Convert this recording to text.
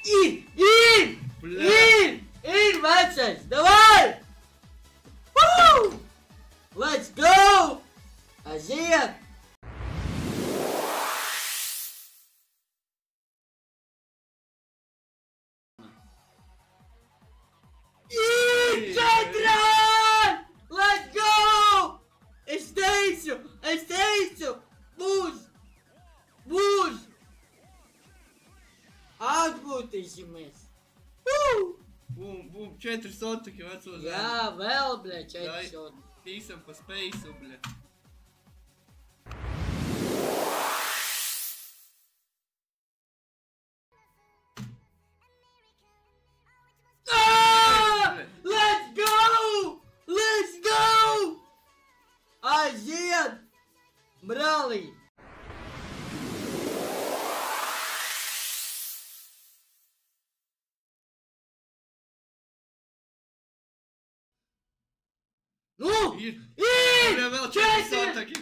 Ir! Vecais! Davai! Woo! Let's go! Aiziet! Četrāk! Let's go! Es teicu! Būs! Atpūtīsimies! Bum, 4 sotaki veco zemi. Jā, vēl, bļa, 4 sotaki. Tīsam pa speisu, bļa. Let's go! Aiziet! Brālī! Nu! Ir! Ir! Vēl 4 sotaki!